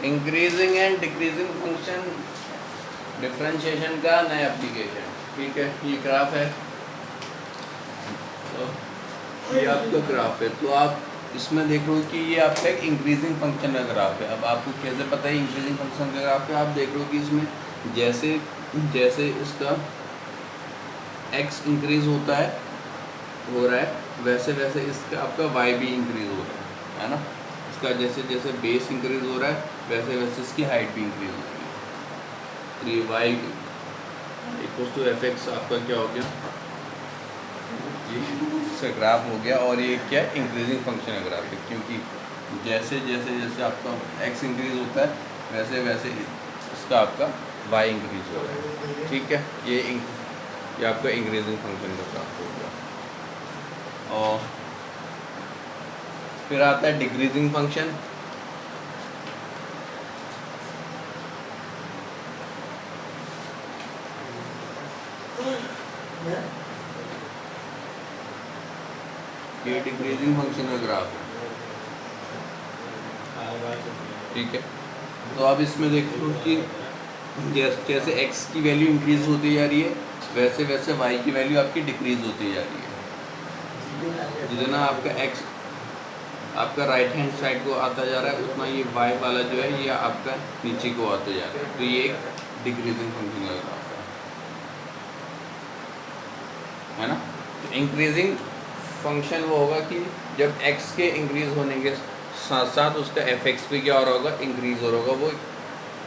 Increasing and decreasing function differentiation का नया application. ठीक है, ये ग्राफ है, तो ये आपका ग्राफ है। तो आप इसमें देख लो कि ये आपका एक इंक्रीजिंग फंक्शन का ग्राफ है। अब आपको कैसे पता है इंक्रीजिंग फंक्शन का ग्राफ है? आप देख लो कि इसमें जैसे जैसे इसका x इंक्रीज होता है, हो रहा है, वैसे वैसे इसका आपका y भी इंक्रीज हो रहा है ना। इसका जैसे जैसे बेस इंक्रीज हो रहा है वैसे वैसे इसकी हाइट भी इंक्रीज हो रही है। तो ये y equals to f x आपका क्या हो गया, ये इसका ग्राफ हो गया। और ये क्या है, इंक्रीजिंग फंक्शन का ग्राफ है, क्योंकि जैसे जैसे जैसे आपका x इंक्रीज होता है वैसे वैसे इसका आपका y इंक्रीज हो रहा है। ठीक है, ये आपका इंक्रीजिंग फंक्शन का ग्राफ हो गया। और फिर आता है डिक्रीजिंग फंक्शन। ये डिक्रीजिंग फंक्शन का ग्राफ है। ठीक है, तो अब इसमें देखो कि जैसे x की वैल्यू इंक्रीज होती जा रही है वैसे वैसे y की वैल्यू आपकी डिक्रीज होती जा रही है। जितना आपका x आपका राइट हैंड साइड को आता जा रहा है उतना ये y वाला जो है ये आपका नीचे को आता जा रहा है। तो ये एक डिक्रीजिंग फंक्शन का ग्राफ है ना। तो इंक्रीजिंग फंक्शन वो होगा कि जब x के इंक्रीज होने के साथ साथ उसका fx भी क्या हो रहा होगा, इंक्रीज हो रहा होगा।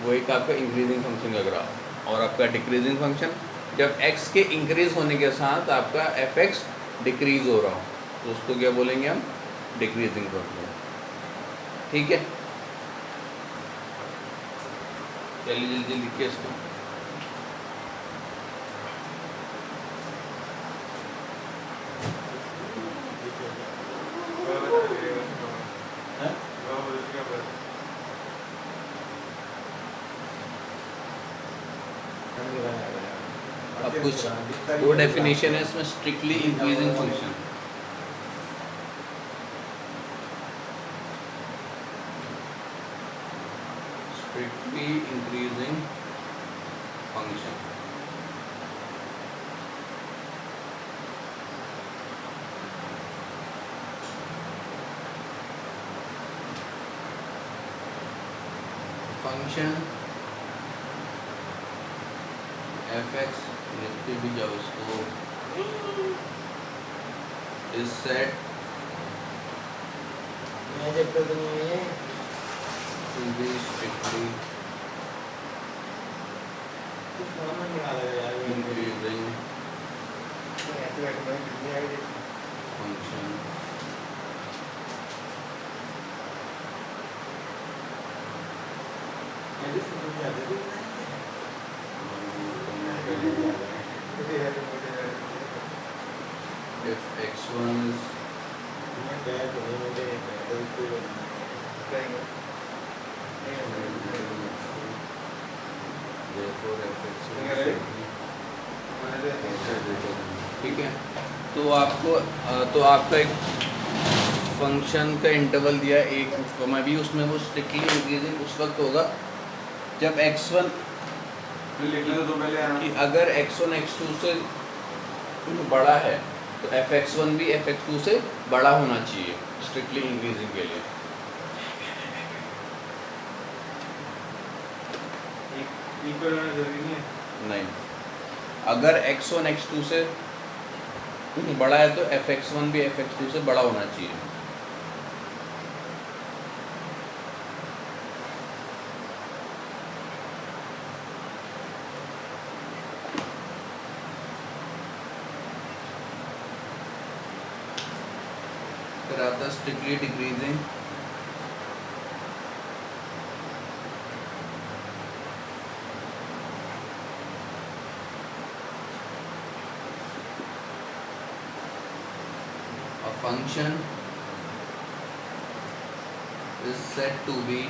वो एक आपका इंक्रीजिंग फंक्शन का ग्राफ। और आपका डिक्रीजिंग फंक्शन जब x के इंक्रीज होने के साथ आपका fx डिक्रीज हो रहा हो तो उसको क्या बोलेंगे हम, डिक्रीजिंग फंक्शन। ठीक है, चलिए जल्दी लिखिए इसको। अब कुछ वो डेफिनेशन है इसमें, strictly increasing function. Strictly increasing function. Function fx लिखते भी जाओ इसको, is set to be strictly increasing function if x1 is therefore fx is ठीक है। तो आपका एक फंक्शन का इंटरवल दिया एक कॉमा बी, उसमें वो स्ट्रिक्टली इंक्रीजिंग उस वक्त होगा जब x1 कि अगर x1 x2 से बड़ा है तो fx1 भी fx2 से बड़ा होना चाहिए स्ट्रिक्टली इंक्रीजिंग के लिए। इक्वल होना जरूरी नहीं है। नहीं, अगर x1 x2 से बड़ा है तो fx1 भी fx2 से बड़ा होना चाहिए। फिर आता है strictly decreasing. A function is said to be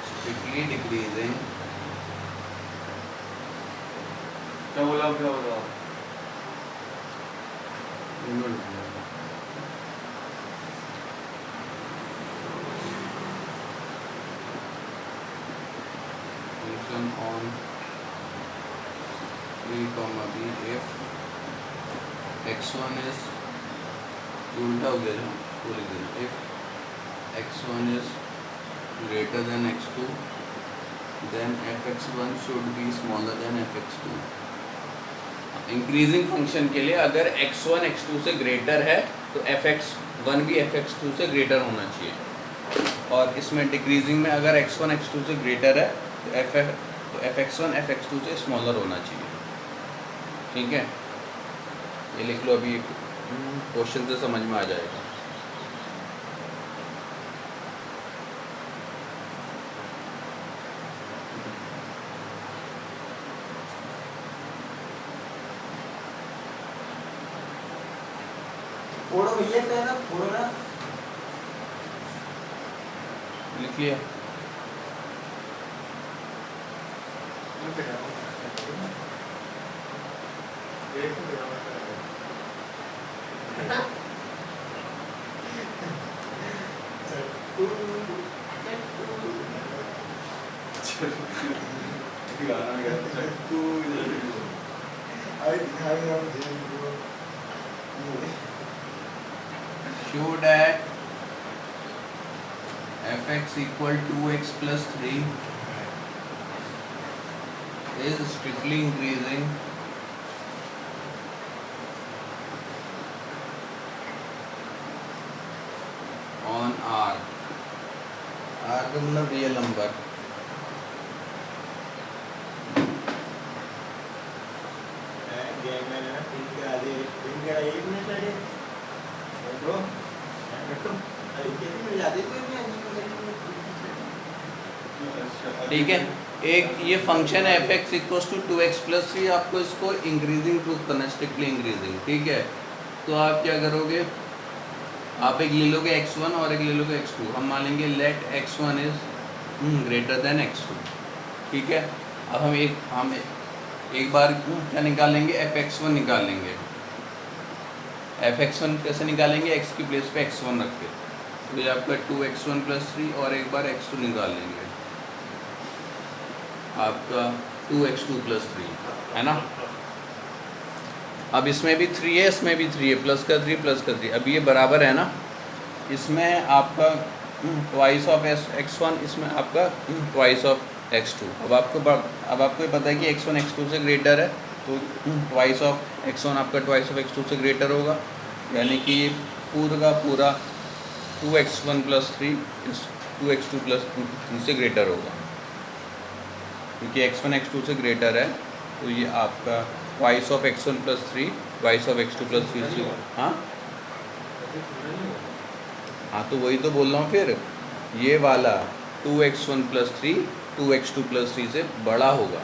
strictly decreasing क्या बोला? A comma B if x1 is उल्टा हो गया, इसको लिख दें if x1 is greater than x2 then fx1 should be smaller than fx2। Increasing function के लिए अगर x1 x2 से ग्रेटर है तो fx1 भी fx2 से ग्रेटर होना चाहिए, और इसमें डिक्रीजिंग में अगर x1 x2 से ग्रेटर है तो fx1 fx2 से स्मॉलर होना चाहिए। ठीक है, ये लिख लो, अभी क्वेश्चन से समझ में आ जाएगा। फोड़ो भैया, पहला फोड़ो ना। लिख लिया। Show that fx equal 2x plus 3 is strictly increasing on R का मतलब रियल नंबर। ठीक है, एक ये फंक्शन है fx equals to 2x plus 3, आपको इसको इंक्रीजिंग प्रूफ करना है, स्ट्रिक्टली इंक्रीजिंग। ठीक है, तो आप क्या करोगे, आप एक ले लोगे x1 और एक ले लोगे x2। हम मान लेंगे late x1 is greater than x2। ठीक है, अब हम एक बार क्या निकालेंगे, fx1 निकालेंगे। fx1 कैसे निकालेंगे, x की प्लेस पे x1 रख के, तो ये आपका 2x1 प्लस 3, और एक बार x2 निकाल लेंगे, आपका 2x2 प्लस 3 है ना। अब इसमें भी 3 है, इसमें भी 3 है, प्लस का 3 प्लस का 3, अब ये बराबर है ना। इसमें आपका ट्वाइस ऑफ x1, इसमें आपका ट्वाइस ऑफ x2। अब आपको ये पता है कि x1 x2 से ग्रेटर है, तो ट्वाइस ऑफ x1 आपका ट्वाइस ऑफ x2 से ग्रेटर होगा, यानी कि ये पूरा का पूरा 2x1 प्लस 3 2x2 प्लस 3 से ग्रेटर होगा, क्योंकि x1 x2 से ग्रेटर है, तो ये आपका twice of x1 plus 3 twice of x2 plus 3 से। हाँ, तो वही तो बोल रहा हूँ, फिर ये वाला 2x1 प्लस 3 2x2 प्लस 3 से बड़ा होगा,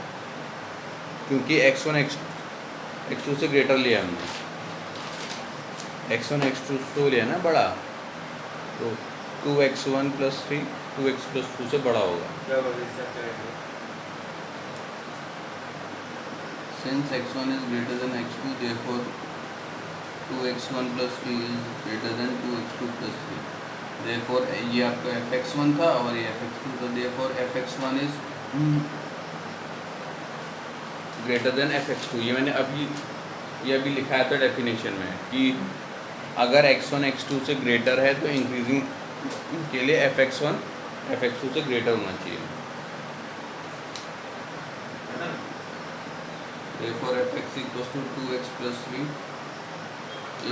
क्योंकि x1 x2 से ग्रेटर लिया हमने, x1 x2 तो लिया ना बड़ा, तो 2x1 प्लस 3 2x प्लस 2 से बड़ा होगा। Since x1 is greater than x2, therefore 2x1 plus 3 is greater than 2x2 plus 3. Therefore ये आपका fx1 था और ये fx2 था, therefore fx1 is greater than fx2। ये मैंने अभी लिखाया था डेफिनेशन में कि अगर x1 x2 से ग्रेटर है तो इंक्रीजिंग के लिए fx1 fx2 से ग्रेटर होना चाहिए। Therefore fx equals to 2x plus 3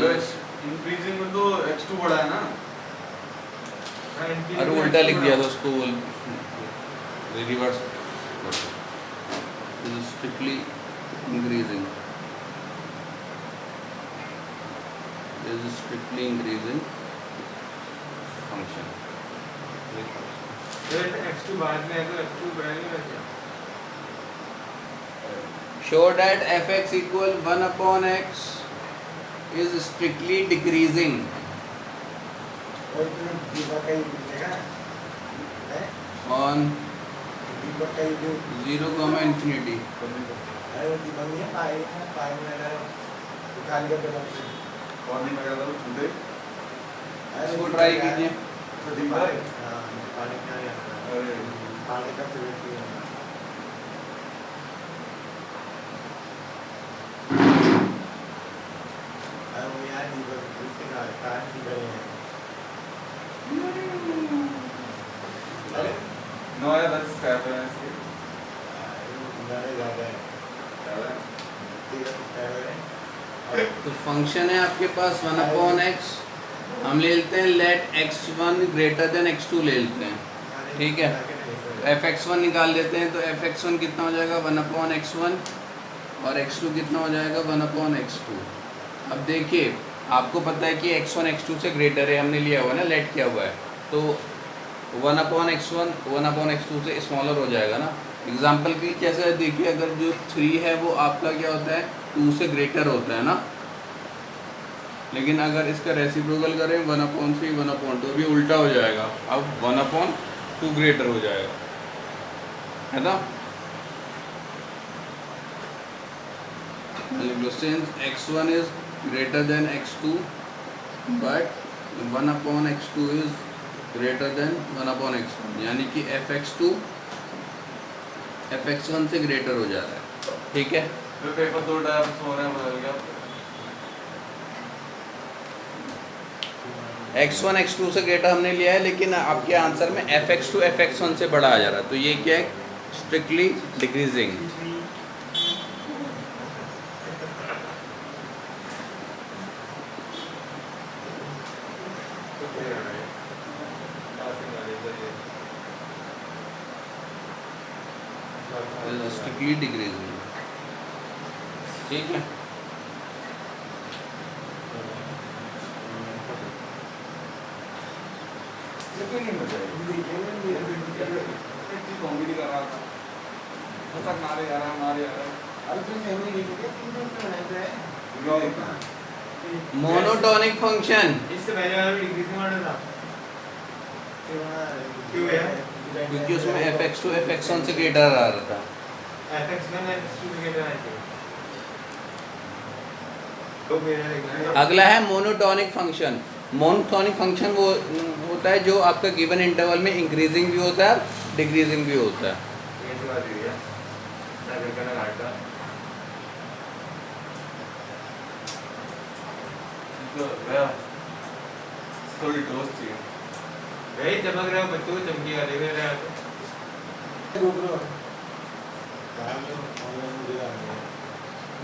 is increasing में तो x2 बड़ा है ना। अरे उल्टा लिख दिया था उसको, reverse is strictly increasing, is strictly increasing function। x2 बाद में है तो x2 बड़ा नहीं बचा। Show that fx equal 1 upon x is strictly decreasing on 0, infinity। इसको ट्राई कीजिए। नो है बस स्क्रैप है इसके तो फंक्शन है आपके पास 1/x, हम ले लेते हैं late x1 greater than x2 ले लेते हैं, ठीक है। तो fx1 निकाल लेते हैं, तो fx1 कितना हो जाएगा 1/x1 और x2 कितना हो जाएगा 1/x2। अब देखिए आपको पता है कि x1 x2 से ग्रेटर है, हमने लिया हुआ है ना, लेट किया हुआ है, तो 1/x1 1/x2 से स्मॉलर हो जाएगा ना। एग्जाम्पल की कैसे देखिए, अगर जो 3 है वो आपका क्या होता है 2 से ग्रेटर होता है ना, लेकिन अगर इसका रेसिप्रोकल करें 1/3 1/2 भी उल्टा हो जाएगा, अब 1/2 ग्रेटर हो जाएगा, है ना। Since x1 is greater than x2 but 1/x2 is greater then 1/x1, यानी कि fx1 से ग्रेटर हो जा रहा है, ठीक है। तो पेपर 2 टाइम्स हो रहे हैं, बदल गया x1 x2 से ग्रेटर हमने लिया है, लेकिन आपके आंसर में fx2 fx1 से बड़ा आ जा रहा है, तो ये क्या है स्ट्रिक्टली डिक्रीजिंग। स्ट्रिक्टली डिक्रीजिंग, ठीक है। कॉमेडी कर रहा था, तक मारे जा रहा मोनोटोनिक फंक्शन, इससे पहले वाला भी डिक्रीजिंग वाला था, क्यों है? क्योंकि उसमें fx2 fx1 से ग्रेटर आ रहा था। fx1 fx2 से कितना है? तो मेरा लिखना अगला है मोनोटोनिक फंक्शन। मोनोटोनिक फंक्शन वो होता है जो आपका गिवन इंटरवल में इंक्रीजिंग भी होता है डिक्रीजिंग भी होता है। ये तो बात है ना, करना घाटा तो यार थोड़ी डोज चाहिए भाई, चमक रहा है बच्चों को, चमकी वाले में रहा है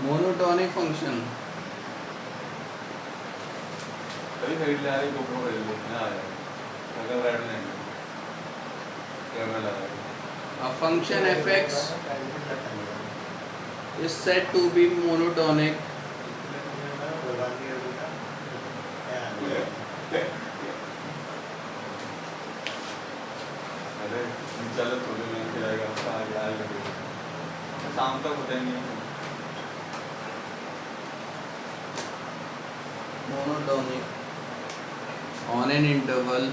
मोनोटोनिक फंक्शन अभी खरीद ले, आ रही गोप्रो खरीद ले ना, आया अगर रेड नहीं कैमरा लगा a function fx is said to be monotonic अरे चलो थोड़ी में जाएगा, आगे लगेगा शाम तक होता ही नहीं। monotonic on an interval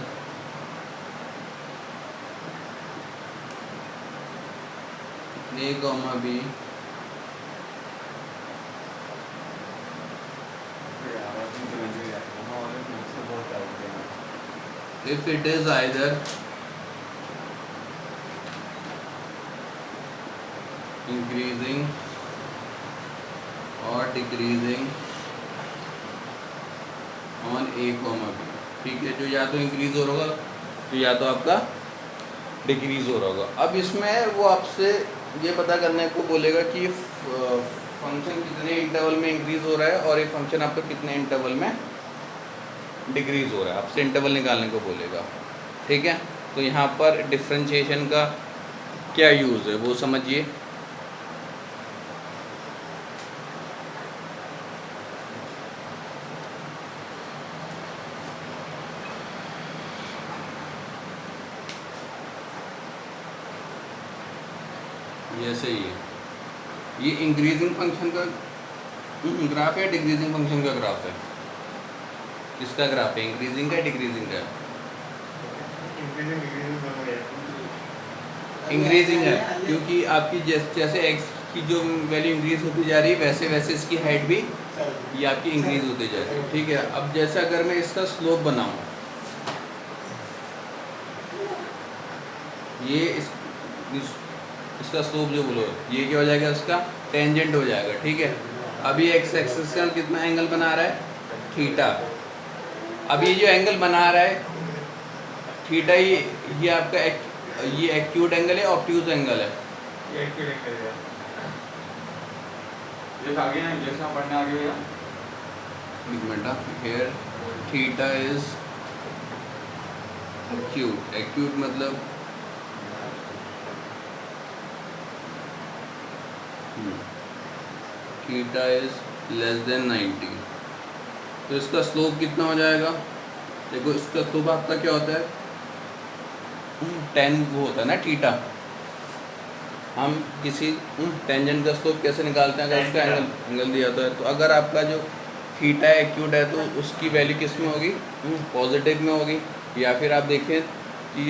a comma b if it is either increasing or decreasing on a comma b, ठीक है, जो या तो इंक्रीज हो रहा होगा तो या तो आपका डिक्रीज हो रहा होगा। अब इसमें वो आपसे ये पता करने को बोलेगा कि फंक्शन कितने इंटरवल में इंक्रीज हो रहा है और ये फंक्शन आपका कितने इंटरवल में डिक्रीज हो रहा है, आपसे इंटरवल निकालने को बोलेगा, ठीक है। तो यहाँ पर डिफरेंशिएशन का क्या यूज़ है वो समझिए। जैसे ये इंक्रीजिंग फंक्शन का ग्राफ है, डिक्रीजिंग फंक्शन का ग्राफ है। किसका ग्राफ है, इंक्रीजिंग का डिक्रीजिंग का? इंक्रीजिंग है, क्योंकि आपकी जैसे एक्स की जो वैल्यू इंक्रीज होती जा रही है वैसे वैसे इसकी हाइट भी ये आपकी इंक्रीज होती जा रही है, ठीक है। अब जैसे अगर मैं इसका स्लोप बनाऊं, ये इसका स्लोप जो बोलो ये क्या हो जाएगा, इसका टेंजेंट हो जाएगा, ठीक है। अभी एक्स एक्सिस का कितना एंगल बना रहा है थीटा। अब ये जो एंगल बना रहा है थीटा, ये आपका ये एक्यूट एंगल है, ऑब्ट्यूज एंगल है। ये एक्यूट एंगल है। ये आगे ना जैसे हम पढ़ने आगे भैया एक minute, here theta is acute. Acute मतलब थीटा इज लेस देन 90। तो इसका स्लोप कितना हो जाएगा? देखो इसका स्लोप आपका क्या होता है, 10 वो होता है ना थीटा। हम किसी टेंजेंट का स्लोप कैसे निकालते हैं? अगर उसका एंगल दिया होता है, तो अगर आपका जो थीटा एक्यूट है तो उसकी वैल्यू किस में होगी? पॉजिटिव में होगी। या फिर आप देखें कि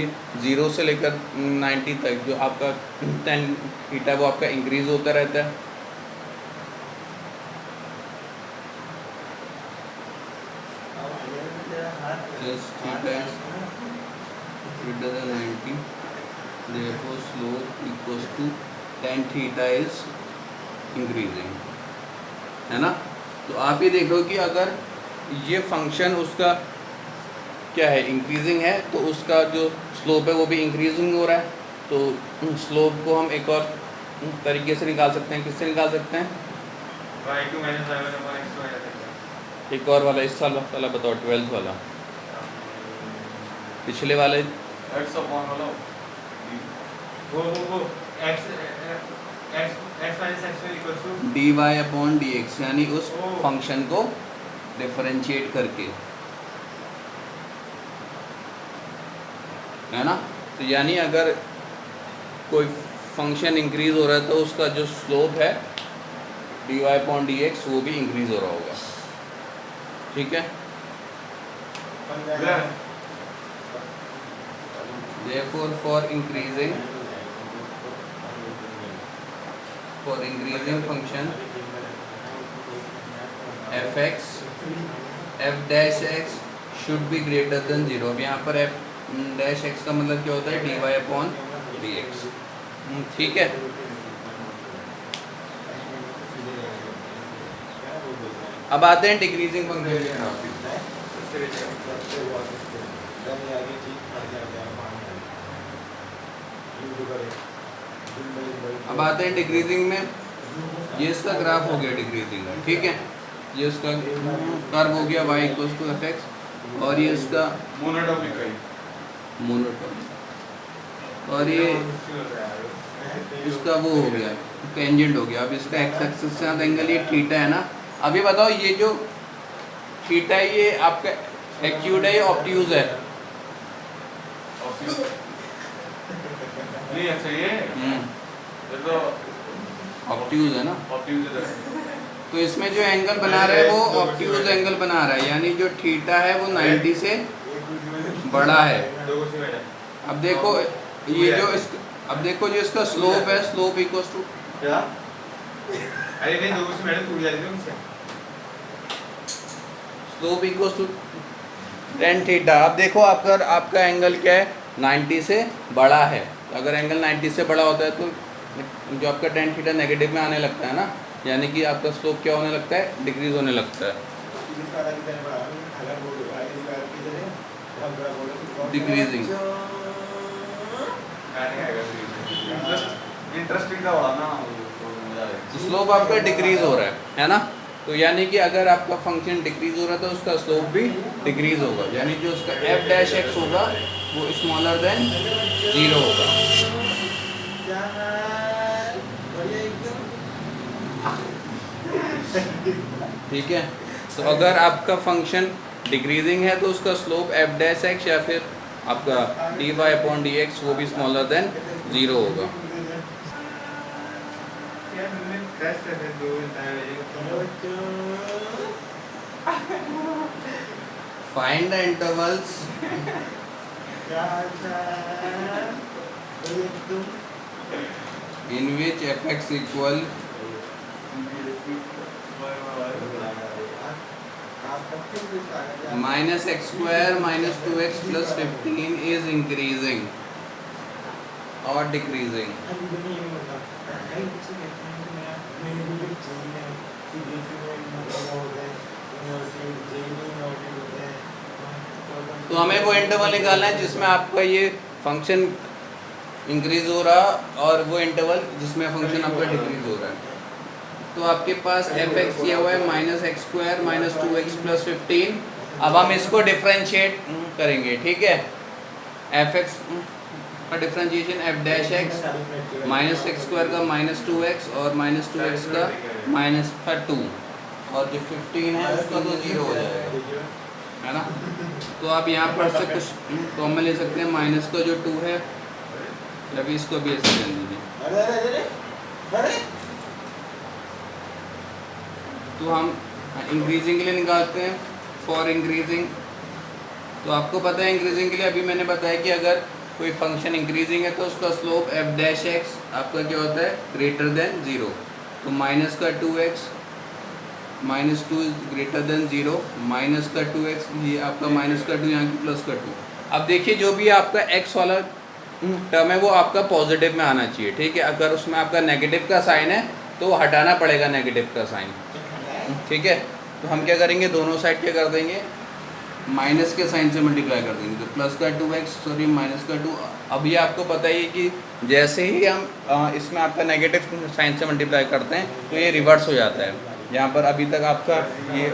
0 से लेकर 90 तक जो आपका 10 थीटा वो आपका इंक्रीज होता रहता है। Theta is greater than 90, therefore slope equals to tan theta is increasing, है ना? तो आप ये देख लो कि अगर ये फंक्शन उसका क्या है, इंक्रीजिंग है, तो उसका जो स्लोप है वो भी इंक्रीजिंग हो रहा है। तो स्लोप को हम एक और तरीके से निकाल सकते हैं। किससे निकाल सकते हैं? y2 - y1 / x2 आ जाता है। एक और वाला, इस साल वाला बताओ, 12th वाला, पिछले वाले x अपॉन वाला वो x - x1 equal to dy/dx, यानी उस ओ। फंक्शन को डिफरेंशिएट करके, है ना? तो यानी अगर कोई फंक्शन इंक्रीज हो रहा है तो उसका जो स्लोप है dy/dx वो भी इंक्रीज हो रहा होगा। ठीक है? Therefore for increasing function f(x) f dash x should be greater than 0। अब यहाँ पर f dash x का मतलब क्या होता है? dy/dx। ठीक है? अब आते हैं डिक्रीजिंग फंक्शन की तरफ। अब आते हैं डिक्रीजिंग में। ये इसका ग्राफ हो गया डिक्रीजिंग, ठीक है? ये इसका कर्व हो गया y = fx, और ये इसका मोनोटॉपिक है। मोनोटॉन, और ये इसका वो हो गया टेंजेंट हो गया। अब इसका एक्स एक्सिस से साथ एंगल ये थीटा है ना। अब ये बताओ, ये जो थीटा है ये आपका एक्यूट है या ऑब्ट्यूज है? नहीं अच्छा ये तो ऑब्ट्यूज है ना। ऑब्ट्यूज है। तो इसमें जो एंगल बना रहा है वो ऑब्ट्यूज एंगल बना रहा है, यानी जो थीटा है वो 90 से बड़ा है। अब देखो ये जो अब देखो जो इसका स्लोप है, स्लोप इक्वल्स टू क्या? अरे नहीं, दो से मैडम टूट जाती है मुझसे। Slope equals to tan theta. अब देखो आपका एंगल क्या है? 90 से बड़ा है। तो अगर एंगल 90 से बड़ा होता है तो जो आपका tan थीटा नेगेटिव में आने लगता है ना, यानी कि आपका स्लोप क्या होने लगता है? डिक्रीज होने लगता है, डिक्रीजिंग। इंटरेस्टिंग था बड़ा ना, स्लोप आपका डिक्रीज हो रहा है ना? तो यानी कि अगर आपका फंक्शन डिक्रीज हो रहा है तो उसका स्लोप भी डिक्रीज होगा, यानी जो उसका f' होगा वो स्मॉलर देन 0 होगा। ठीक है? तो अगर आपका फंक्शन डिक्रीजिंग है तो उसका स्लोप f' या फिर आपका dy/dx वो भी स्मॉलर देन 0 होगा। Find the intervals in which f(x) equal -x² - 2x + 15 is increasing or decreasing। तो हमें वो इंटरवल निकालना है जिसमें आपका ये फंक्शन इंक्रीज हो रहा और वो इंटरवल जिसमें फंक्शन आपका डिक्रीज हो रहा है। तो आपके पास एफ एक्स दिया हुआ है minus x square minus 2x plus 15। अब हम इसको डिफ्रेंशिएट करेंगे, ठीक है। एफ एक्स का differentiation F dash x minus x square का माइनस 2x और माइनस 2x का माइनस का 2 और जो 15 है उसका तो 0 हो जाएगा, है ना। तो आप यहाँ पर से कुछ कॉमन ले सकते हैं, माइनस का जो 2 है अभी इसको भी ऐसे ले लीजिए। तो हम इंक्रीजिंग के लिए निकालते हैं फॉर इंक्रीजिंग। तो आपको पता है इंक्रीजिंग के लिए अभी मैंने बताया कि अगर कोई फंक्शन इंक्रीजिंग है तो उसका स्लोप एफ डैश एक्स आपका क्या होता है ग्रेटर देन 0। तो माइनस का 2x minus 2 is greater then 0 minus का 2x ये आपका माइनस का 2 यहाँ की प्लस का 2। अब देखिए जो भी आपका x वाला टर्म है वो आपका पॉजिटिव में आना चाहिए, ठीक है। अगर उसमें आपका नेगेटिव का साइन है तो हटाना पड़ेगा नेगेटिव का साइन, ठीक है। तो हम क्या करेंगे दोनों साइड क्या कर देंगे माइनस के साइन से मल्टीप्लाई कर देंगे। तो प्लस का 2x सॉरी माइनस का 2। अभी आपको पता ही कि जैसे ही हम इसमें आपका नेगेटिव साइन से मल्टीप्लाई करते हैं तो ये रिवर्स हो जाता है। यहाँ पर अभी तक आपका ये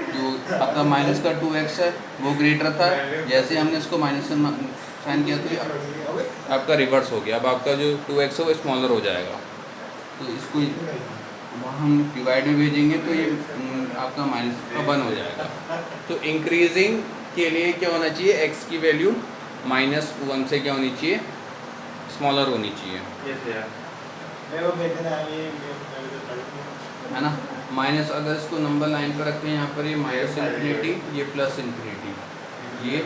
जो आपका माइनस का 2x है वो ग्रेटर था, जैसे हमने इसको माइनस से साइन किया तो ये आपका रिवर्स हो गया। अब आपका जो 2x है वो स्मॉलर हो जाएगा। तो इसको वहाँ हम डिवाइड में भेजेंगे तो ये आपका माइनस का 1 हो जाएगा। तो इंक्रीजिंग के लिए क्या होना चाहिए x की वैल्यू -1 से क्या होनी चाहिए स्मॉलर होनी चाहिए, है ना। माइनस अगर इसको नंबर लाइन पर रखें यहाँ पर ये माइनस इन्फिनिटी ये प्लस इन्फिनिटी ये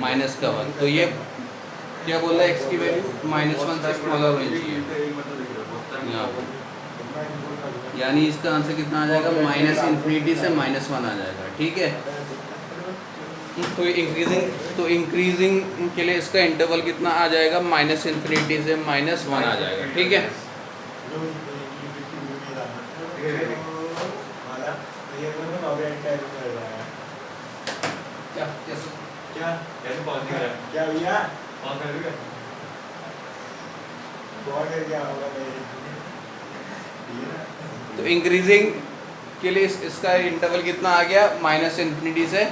माइनस का 1। तो ये क्या बोल रहा है x की वैल्यू -1 से स्मॉलर होनी चाहिए यहाँ पर, यानी इसका आंसर कितना आ जाएगा माइनस इन्फिनिटी से -1 आ जाएगा, ठीक है। तो इंक्रीजिंग के लिए इसका इंटरवल कितना आ जाएगा माइनस इन्फिनिटी से -1 आ जाएगा, ठीक है। क्या भैया तो इंक्रीजिंग के लिए इसका इंटरवल कितना आ गया माइनस इन्फिनिटी से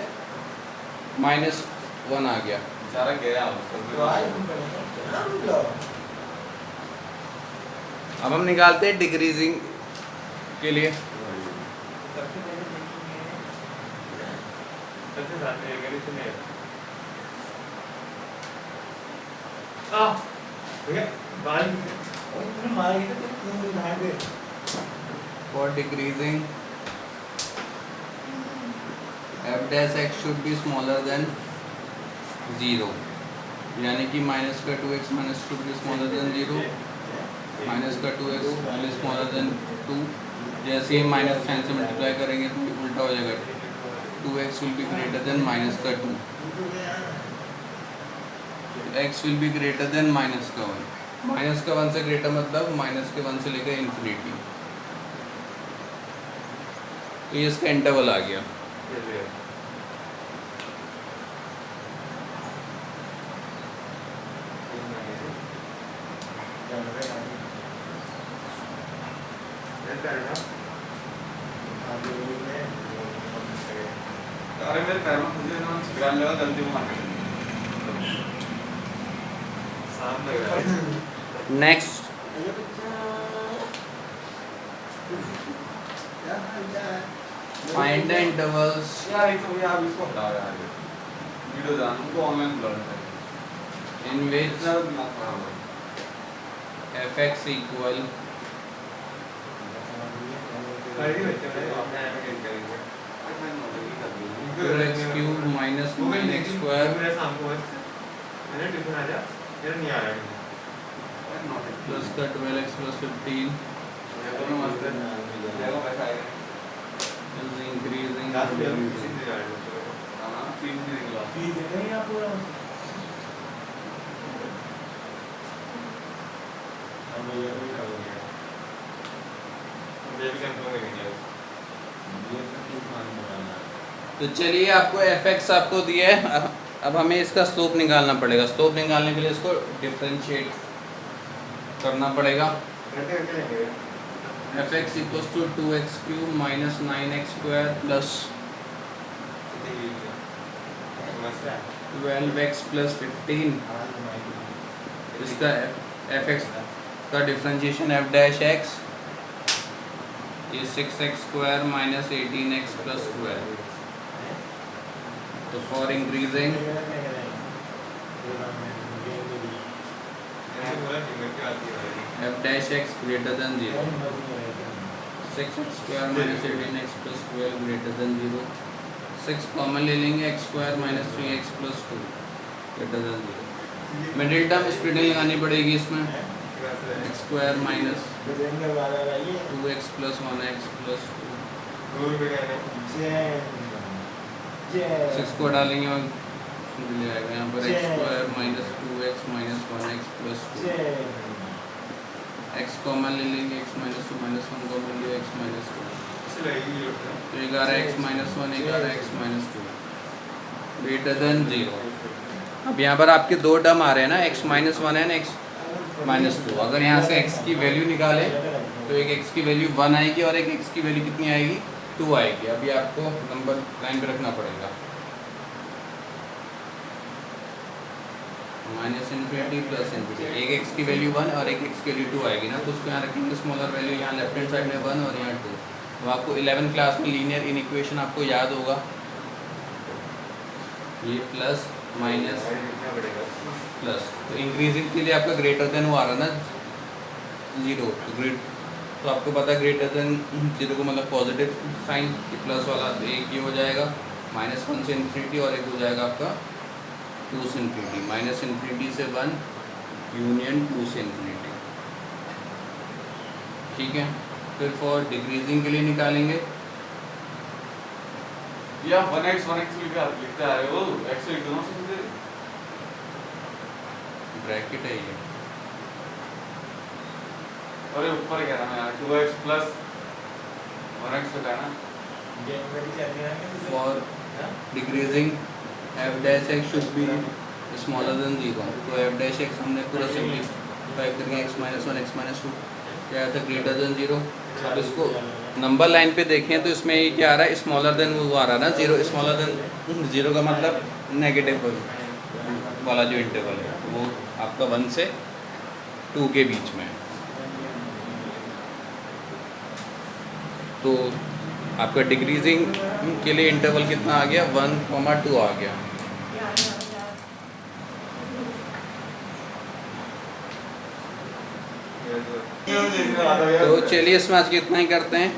-1 आ गया। सारा गया अब हम निकालते हैं डिक्रीजिंग के लिए। For decreasing f dash x should be smaller than 0, यानी कि माइनस का 2x minus should be smaller than 0 minus का 2x will be smaller than 2। जैसे ही माइनस साइन से मल्टीप्लाई करेंगे तो उल्टा हो जाएगा 2x will be greater than minus का 2, x will be greater than minus का 1। माइनस का 1 से ग्रेटर मतलब माइनस के 1 से लेकर इन्फिनिटी। तो ये इसका इंटरवल आ गया। अरे मेरे पैर में मुझे ना स्क्रैच लगा गलती में मार सामने लग रहा है। नेक्स्ट फाइंड द इंटरवल्स यार इसको भी आप इसको हटाओ यार, वीडियो जान उनको ऑनलाइन बुलाना है इन विच इतना दिमाग खराब है। fx equal करेंगे बच्चे भाई अपने ऐप में करेंगे x cube minus 9x square मेरे शाम को मैंने ट्यूशन आ जा मेरा नहीं आ रहा plus का 12x plus 15 मैं तो मस्त है देखो पैसा आएगा is increasing हां फीस भी निकला फीस है यहाँ पूरा अब ये भी कर गया बेबी कैंप में गया तो चलिए आपको fx आपको दिया है, अब हमें इसका स्लोप निकालना पड़ेगा। स्लोप निकालने के लिए इसको डिफरेंशिएट करना पड़ेगा। fx equals to 2x³ minus 9x² plus 12x plus 15। इसका fx का डिफरेंशिएशन f डैश x ये 6x² माइनस 18x प्लस 12। तो for increasing f dash x greater than 0, 6x² minus 18x plus 12 greater than 0, 6 common ले लेंगे x² minus 3x plus 2 greater than 0। Middle term splitting लगानी पड़ेगी इसमें, x² minus 2x plus 1x plus 2, 6 को डालेंगे और मिल जाएगा यहाँ पर x² minus 2x minus 1x plus 2, x common ले लेंगे, x माइनस 2 माइनस 1 कॉमन लिया, x माइनस 2, तो 11x minus 1 11x minus 2 greater than 0। अब यहाँ पर आपके दो टर्म आ रहे हैं ना, x minus 1 and x minus 2। अगर यहाँ से x की वैल्यू निकाले तो एक x की वैल्यू 1 आएगी और एक x की वैल्यू कितनी आएगी, 2 आएगी। अभी आपको नंबर लाइन पे रखना पड़ेगा, माइनस इन्फिनिटी प्लस इन्फिनिटी। एक x की वैल्यू 1 और एक x की वैल्यू 2 आएगी ना, तो उसको यहाँ रखेंगे स्मॉलर वैल्यू, यहाँ लेफ्ट हैंड साइड में 1 और यहाँ 2। तो आपको 11th क्लास में लीनियर इनइक्वेशन आपको याद होगा, ये प्लस माइनस प्लस। तो इंक्रीजिंग के लिए आपका ग्रेटर देन वो आ रहा ना 0, तो आपको पता है ग्रेटर देन 0 को मतलब पॉजिटिव साइन, प्लस वाला तो एक ये हो जाएगा -1 से इन्फिनिटी और एक हो जाएगा आपका 2 से इन्फिनिटी, माइनस इन्फिनिटी से 1 यूनियन 2 से इन्फिनिटी। ठीक है, फिर फॉर डिक्रीजिंग के लिए निकालेंगे, या 1x लिखता है वो x दोनों से ब्रैकेट है ये, और ये ऊपर क्या नाम है 2x प्लस 1x होता है ना। For decreasing f dash x should be smaller then 0। तो f डैश x हमने पूरा सिंप्लीफाई करके x माइनस 1 x माइनस 2 क्या था, ग्रेटर देन 0। अब इसको नंबर लाइन पे देखें तो इसमें ये क्या आ रहा है, स्मॉलर देन वो आ रहा है ना 0, स्मॉलर देन 0 का मतलब नेगेटिव वाला जो इंटरवल है वो आपका 1 से 2 के बीच में। तो आपका डिक्रीजिंग के लिए इंटरवल कितना आ गया, 1, 2 आ गया। तो चलिए इसमें आज के इतना ही करते हैं।